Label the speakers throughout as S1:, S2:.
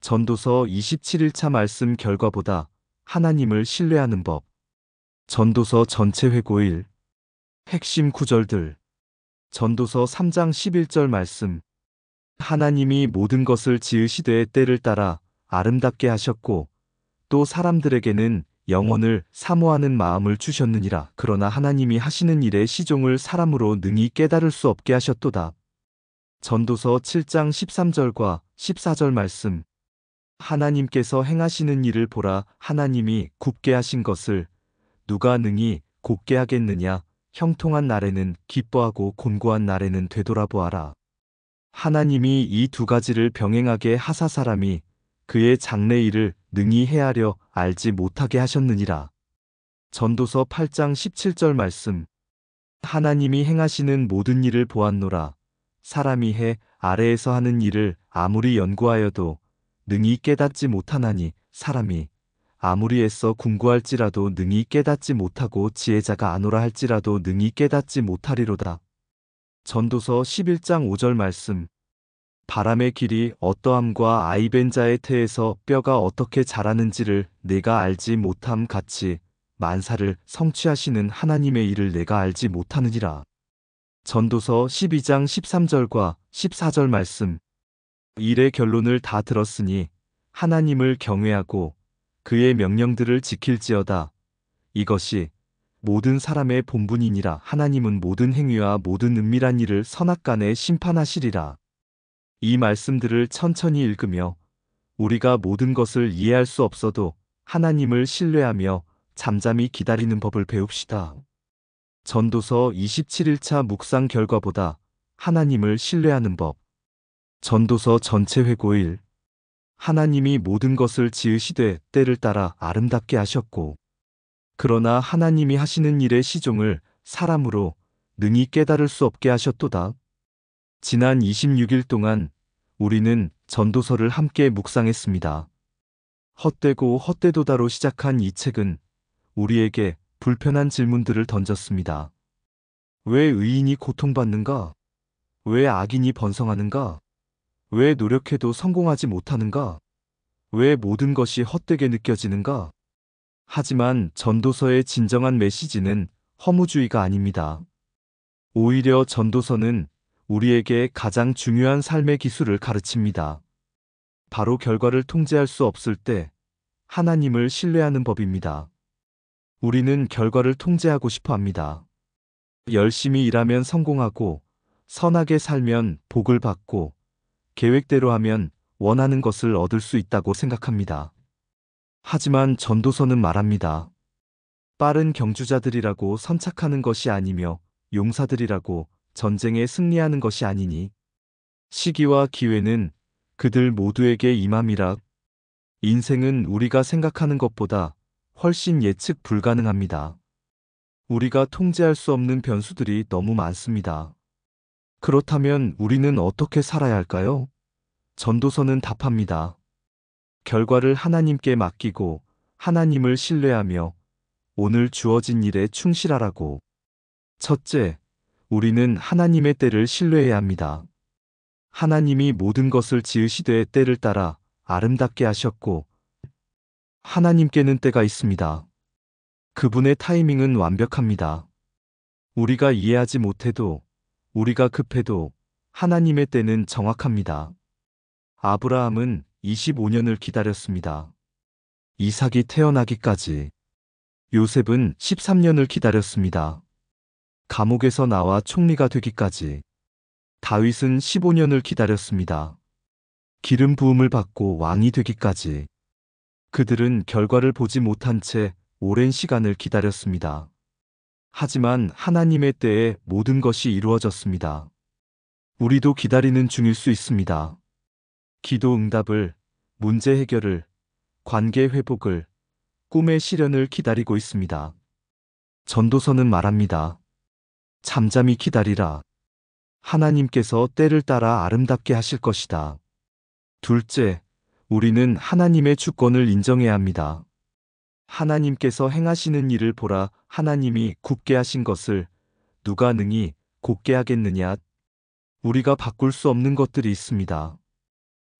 S1: 전도서 27일차 말씀 결과보다 하나님을 신뢰하는 법. 전도서 전체 회고일. 핵심 구절들. 전도서 3장 11절 말씀. 하나님이 모든 것을 지으시되 때를 따라 아름답게 하셨고 또 사람들에게는 영원을 사모하는 마음을 주셨느니라. 그러나 하나님이 하시는 일의 시종을 사람으로 능히 깨달을 수 없게 하셨도다. 전도서 7장 13절과 14절 말씀. 하나님께서 행하시는 일을 보라. 하나님이 굽게 하신 것을 누가 능히 곧게 하겠느냐. 형통한 날에는 기뻐하고 곤고한 날에는 되돌아보아라. 하나님이 이 두 가지를 병행하게 하사 사람이 그의 장래 일을 능히 헤아려 알지 못하게 하셨느니라. 전도서 8장 17절 말씀. 하나님이 행하시는 모든 일을 보았노라. 사람이 해 아래에서 하는 일을 아무리 연구하여도 능히 깨닫지 못하나니 사람이 아무리 애써 궁구할지라도 능히 깨닫지 못하고 지혜자가 아노라 할지라도 능히 깨닫지 못하리로다. 전도서 11장 5절 말씀. 바람의 길이 어떠함과 아이벤 자의 태에서 뼈가 어떻게 자라는지를 내가 알지 못함 같이 만사를 성취하시는 하나님의 일을 내가 알지 못하느니라. 전도서 12장 13절과 14절 말씀. 일의 결론을 다 들었으니 하나님을 경외하고 그의 명령들을 지킬지어다. 이것이 모든 사람의 본분이니라. 하나님은 모든 행위와 모든 은밀한 일을 선악간에 심판하시리라. 이 말씀들을 천천히 읽으며 우리가 모든 것을 이해할 수 없어도 하나님을 신뢰하며 잠잠히 기다리는 법을 배웁시다. 전도서 27일차 묵상 결과보다 하나님을 신뢰하는 법. 전도서 전체 회고일. 하나님이 모든 것을 지으시되 때를 따라 아름답게 하셨고 그러나 하나님이 하시는 일의 시종을 사람으로 능히 깨달을 수 없게 하셨도다. 지난 26일 동안 우리는 전도서를 함께 묵상했습니다. 헛되고 헛되도다로 시작한 이 책은 우리에게 불편한 질문들을 던졌습니다. 왜 의인이 고통받는가? 왜 악인이 번성하는가? 왜 노력해도 성공하지 못하는가? 왜 모든 것이 헛되게 느껴지는가? 하지만 전도서의 진정한 메시지는 허무주의가 아닙니다. 오히려 전도서는 우리에게 가장 중요한 삶의 기술을 가르칩니다. 바로 결과를 통제할 수 없을 때 하나님을 신뢰하는 법입니다. 우리는 결과를 통제하고 싶어 합니다. 열심히 일하면 성공하고 선하게 살면 복을 받고 계획대로 하면 원하는 것을 얻을 수 있다고 생각합니다. 하지만 전도서는 말합니다. 빠른 경주자들이라고 선착하는 것이 아니며 용사들이라고 전쟁에 승리하는 것이 아니니 시기와 기회는 그들 모두에게 임함이라. 인생은 우리가 생각하는 것보다 훨씬 예측 불가능합니다. 우리가 통제할 수 없는 변수들이 너무 많습니다. 그렇다면 우리는 어떻게 살아야 할까요? 전도서는 답합니다. 결과를 하나님께 맡기고 하나님을 신뢰하며 오늘 주어진 일에 충실하라고. 첫째, 우리는 하나님의 때를 신뢰해야 합니다. 하나님이 모든 것을 지으시되 때를 따라 아름답게 하셨고 하나님께는 때가 있습니다. 그분의 타이밍은 완벽합니다. 우리가 이해하지 못해도 우리가 급해도 하나님의 때는 정확합니다. 아브라함은 25년을 기다렸습니다. 이삭이 태어나기까지. 요셉은 13년을 기다렸습니다. 감옥에서 나와 총리가 되기까지. 다윗은 15년을 기다렸습니다. 기름 부음을 받고 왕이 되기까지. 그들은 결과를 보지 못한 채 오랜 시간을 기다렸습니다. 하지만 하나님의 때에 모든 것이 이루어졌습니다. 우리도 기다리는 중일 수 있습니다. 기도 응답을, 문제 해결을, 관계 회복을, 꿈의 실현을 기다리고 있습니다. 전도서는 말합니다. 잠잠히 기다리라. 하나님께서 때를 따라 아름답게 하실 것이다. 둘째, 우리는 하나님의 주권을 인정해야 합니다. 하나님께서 행하시는 일을 보라. 하나님이 굽게 하신 것을 누가 능히 곧게 하겠느냐. 우리가 바꿀 수 없는 것들이 있습니다.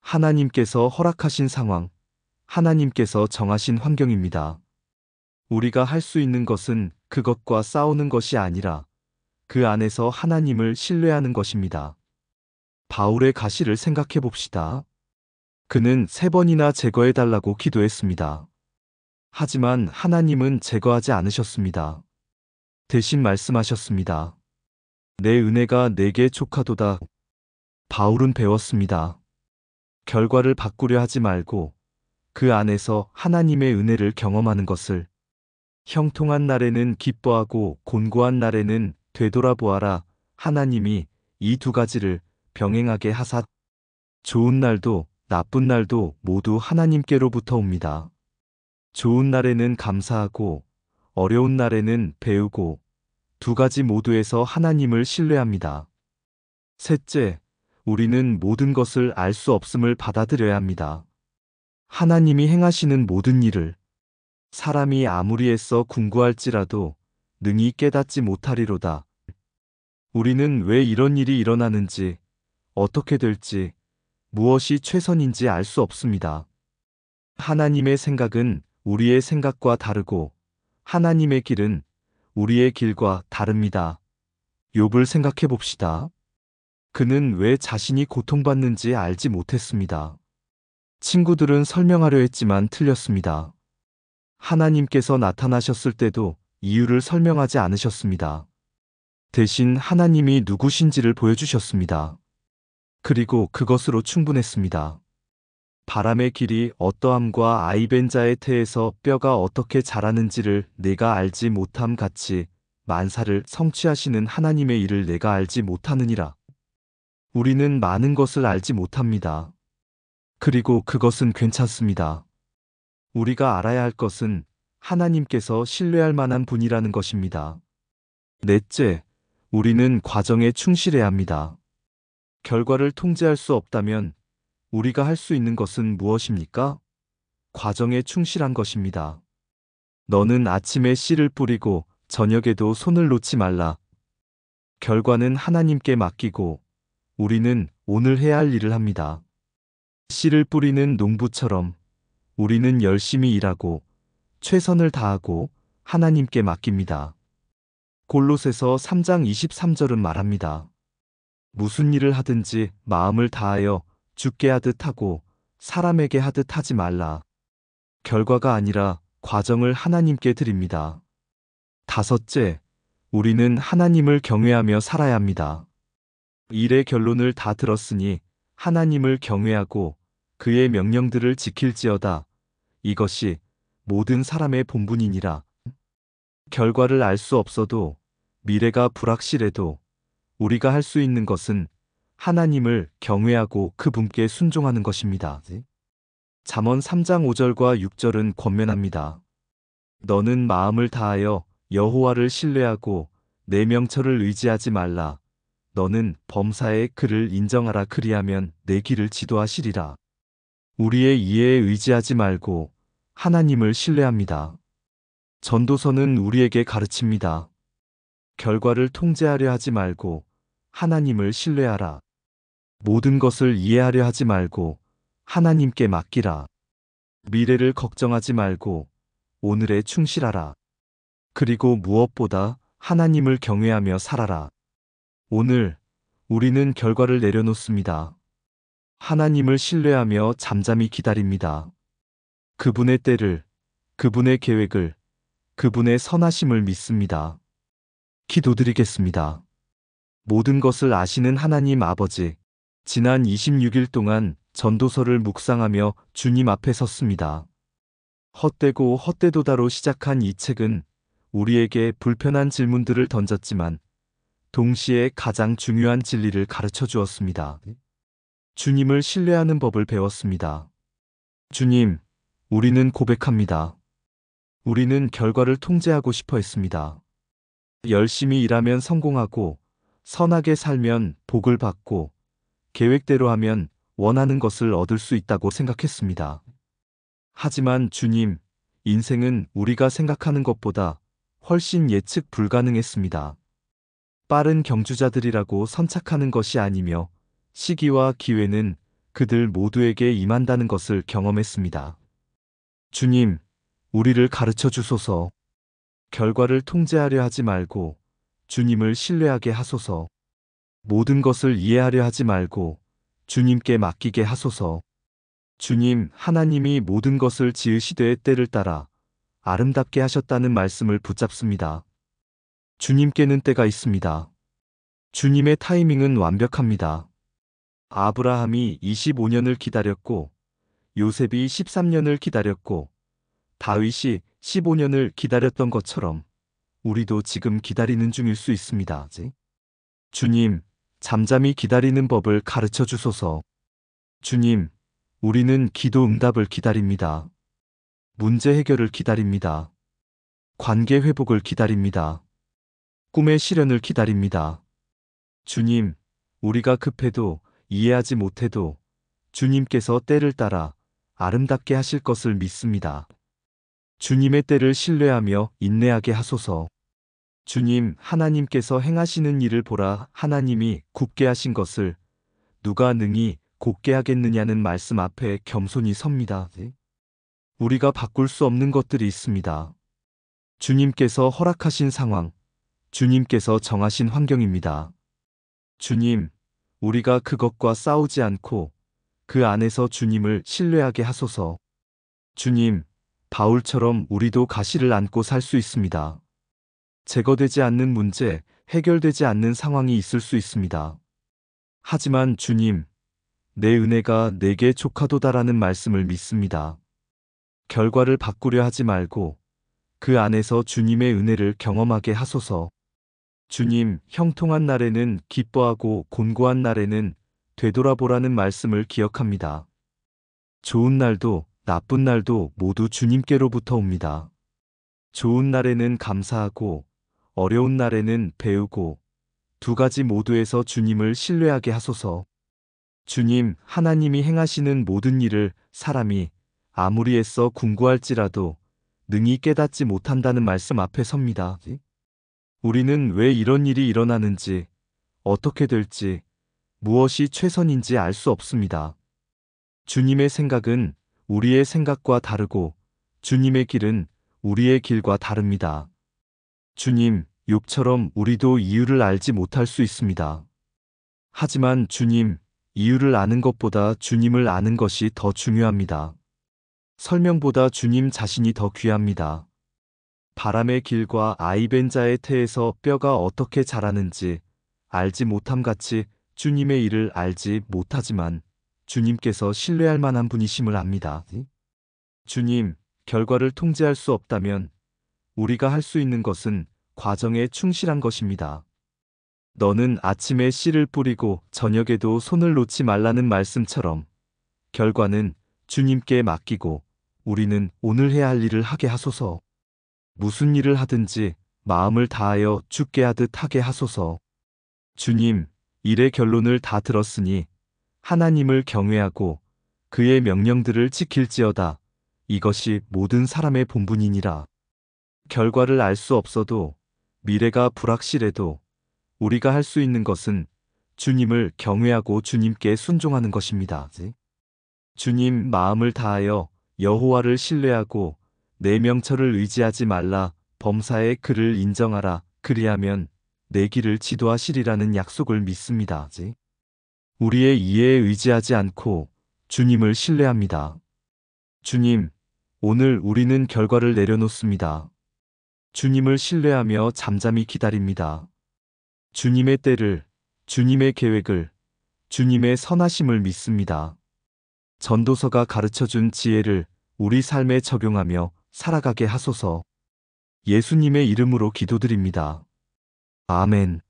S1: 하나님께서 허락하신 상황, 하나님께서 정하신 환경입니다. 우리가 할 수 있는 것은 그것과 싸우는 것이 아니라 그 안에서 하나님을 신뢰하는 것입니다. 바울의 가시를 생각해 봅시다. 그는 3번이나 제거해달라고 기도했습니다. 하지만 하나님은 제거하지 않으셨습니다. 대신 말씀하셨습니다. 내 은혜가 내게 족하도다. 바울은 배웠습니다. 결과를 바꾸려 하지 말고 그 안에서 하나님의 은혜를 경험하는 것을. 형통한 날에는 기뻐하고 곤고한 날에는 되돌아보아라. 하나님이 이 2가지를 병행하게 하사 좋은 날도 나쁜 날도 모두 하나님께로부터 옵니다. 좋은 날에는 감사하고 어려운 날에는 배우고 2가지 모두에서 하나님을 신뢰합니다. 셋째, 우리는 모든 것을 알 수 없음을 받아들여야 합니다. 하나님이 행하시는 모든 일을 사람이 아무리 애써 궁구할지라도 능히 깨닫지 못하리로다. 우리는 왜 이런 일이 일어나는지, 어떻게 될지, 무엇이 최선인지 알 수 없습니다. 하나님의 생각은 우리의 생각과 다르고 하나님의 길은 우리의 길과 다릅니다. 욥을 생각해 봅시다. 그는 왜 자신이 고통받는지 알지 못했습니다. 친구들은 설명하려 했지만 틀렸습니다. 하나님께서 나타나셨을 때도 이유를 설명하지 않으셨습니다. 대신 하나님이 누구신지를 보여주셨습니다. 그리고 그것으로 충분했습니다. 바람의 길이 어떠함과 아이벤자의 태에서 뼈가 어떻게 자라는지를 내가 알지 못함 같이 만사를 성취하시는 하나님의 일을 내가 알지 못하느니라. 우리는 많은 것을 알지 못합니다. 그리고 그것은 괜찮습니다. 우리가 알아야 할 것은 하나님께서 신뢰할 만한 분이라는 것입니다. 넷째, 우리는 과정에 충실해야 합니다. 결과를 통제할 수 없다면 우리가 할 수 있는 것은 무엇입니까? 과정에 충실한 것입니다. 너는 아침에 씨를 뿌리고 저녁에도 손을 놓지 말라. 결과는 하나님께 맡기고 우리는 오늘 해야 할 일을 합니다. 씨를 뿌리는 농부처럼 우리는 열심히 일하고 최선을 다하고 하나님께 맡깁니다. 골로새서 3장 23절은 말합니다. 무슨 일을 하든지 마음을 다하여 주께 하듯 하고 사람에게 하듯 하지 말라. 결과가 아니라 과정을 하나님께 드립니다. 다섯째, 우리는 하나님을 경외하며 살아야 합니다. 일의 결론을 다 들었으니 하나님을 경외하고 그의 명령들을 지킬지어다. 이것이 모든 사람의 본분이니라. 결과를 알 수 없어도 미래가 불확실해도 우리가 할 수 있는 것은 하나님을 경외하고 그분께 순종하는 것입니다. 잠언 3장 5절과 6절은 권면합니다. 너는 마음을 다하여 여호와를 신뢰하고 내 명철을 의지하지 말라. 너는 범사에 그를 인정하라. 그리하면 내 길을 지도하시리라. 우리의 이해에 의지하지 말고 하나님을 신뢰합니다. 전도서는 우리에게 가르칩니다. 결과를 통제하려 하지 말고 하나님을 신뢰하라. 모든 것을 이해하려 하지 말고 하나님께 맡기라. 미래를 걱정하지 말고 오늘에 충실하라. 그리고 무엇보다 하나님을 경외하며 살아라. 오늘 우리는 결과를 내려놓습니다. 하나님을 신뢰하며 잠잠히 기다립니다. 그분의 때를, 그분의 계획을, 그분의 선하심을 믿습니다. 기도드리겠습니다. 모든 것을 아시는 하나님 아버지, 지난 26일 동안 전도서를 묵상하며 주님 앞에 섰습니다. 헛되고 헛되도다로 시작한 이 책은 우리에게 불편한 질문들을 던졌지만 동시에 가장 중요한 진리를 가르쳐 주었습니다. 주님을 신뢰하는 법을 배웠습니다. 주님, 우리는 고백합니다. 우리는 결과를 통제하고 싶어 했습니다. 열심히 일하면 성공하고 선하게 살면 복을 받고 계획대로 하면 원하는 것을 얻을 수 있다고 생각했습니다. 하지만 주님, 인생은 우리가 생각하는 것보다 훨씬 예측 불가능했습니다. 빠른 경주자들이라고 선착하는 것이 아니며 시기와 기회는 그들 모두에게 임한다는 것을 경험했습니다. 주님, 우리를 가르쳐 주소서. 결과를 통제하려 하지 말고 주님을 신뢰하게 하소서. 모든 것을 이해하려 하지 말고 주님께 맡기게 하소서. 주님, 하나님이 모든 것을 지으시되 때를 따라 아름답게 하셨다는 말씀을 붙잡습니다. 주님께는 때가 있습니다. 주님의 타이밍은 완벽합니다. 아브라함이 25년을 기다렸고, 요셉이 13년을 기다렸고, 다윗이 15년을 기다렸던 것처럼 우리도 지금 기다리는 중일 수 있습니다. 주님, 잠잠히 기다리는 법을 가르쳐 주소서. 주님, 우리는 기도 응답을 기다립니다. 문제 해결을 기다립니다. 관계 회복을 기다립니다. 꿈의 실현을 기다립니다. 주님, 우리가 급해도 이해하지 못해도 주님께서 때를 따라 아름답게 하실 것을 믿습니다. 주님의 때를 신뢰하며 인내하게 하소서. 주님, 하나님께서 행하시는 일을 보라. 하나님이 굽게 하신 것을 누가 능히 곧게 하겠느냐는 말씀 앞에 겸손히 섭니다. 우리가 바꿀 수 없는 것들이 있습니다. 주님께서 허락하신 상황, 주님께서 정하신 환경입니다. 주님, 우리가 그것과 싸우지 않고 그 안에서 주님을 신뢰하게 하소서. 주님, 바울처럼 우리도 가시를 안고 살 수 있습니다. 제거되지 않는 문제, 해결되지 않는 상황이 있을 수 있습니다. 하지만 주님, 내 은혜가 내게 족하도다라는 말씀을 믿습니다. 결과를 바꾸려 하지 말고 그 안에서 주님의 은혜를 경험하게 하소서. 주님, 형통한 날에는 기뻐하고 곤고한 날에는 되돌아보라는 말씀을 기억합니다. 좋은 날도 나쁜 날도 모두 주님께로부터 옵니다. 좋은 날에는 감사하고 어려운 날에는 배우고 두 가지 모두에서 주님을 신뢰하게 하소서. 주님, 하나님이 행하시는 모든 일을 사람이 아무리 애써 궁구할지라도 능히 깨닫지 못한다는 말씀 앞에 섭니다. 우리는 왜 이런 일이 일어나는지, 어떻게 될지, 무엇이 최선인지 알 수 없습니다. 주님의 생각은 우리의 생각과 다르고 주님의 길은 우리의 길과 다릅니다. 주님, 욥처럼 우리도 이유를 알지 못할 수 있습니다. 하지만 주님, 이유를 아는 것보다 주님을 아는 것이 더 중요합니다. 설명보다 주님 자신이 더 귀합니다. 바람의 길과 아이벤자의 태에서 뼈가 어떻게 자라는지 알지 못함같이 주님의 일을 알지 못하지만 주님께서 신뢰할 만한 분이심을 압니다. 주님, 결과를 통제할 수 없다면 우리가 할 수 있는 것은 과정에 충실한 것입니다. 너는 아침에 씨를 뿌리고 저녁에도 손을 놓지 말라는 말씀처럼 결과는 주님께 맡기고 우리는 오늘 해야 할 일을 하게 하소서. 무슨 일을 하든지 마음을 다하여 주께 하듯 하게 하소서. 주님, 일의 결론을 다 들었으니 하나님을 경외하고 그의 명령들을 지킬지어다. 이것이 모든 사람의 본분이니라. 결과를 알 수 없어도 미래가 불확실해도 우리가 할 수 있는 것은 주님을 경외하고 주님께 순종하는 것입니다. 주님, 마음을 다하여 여호와를 신뢰하고 내 명철을 의지하지 말라. 범사의 그를 인정하라. 그리하면 내 길을 지도하시리라는 약속을 믿습니다. 우리의 이해에 의지하지 않고 주님을 신뢰합니다. 주님, 오늘 우리는 결과를 내려놓습니다. 주님을 신뢰하며 잠잠히 기다립니다. 주님의 때를, 주님의 계획을, 주님의 선하심을 믿습니다. 전도서가 가르쳐준 지혜를 우리 삶에 적용하며 살아가게 하소서. 예수님의 이름으로 기도드립니다. 아멘.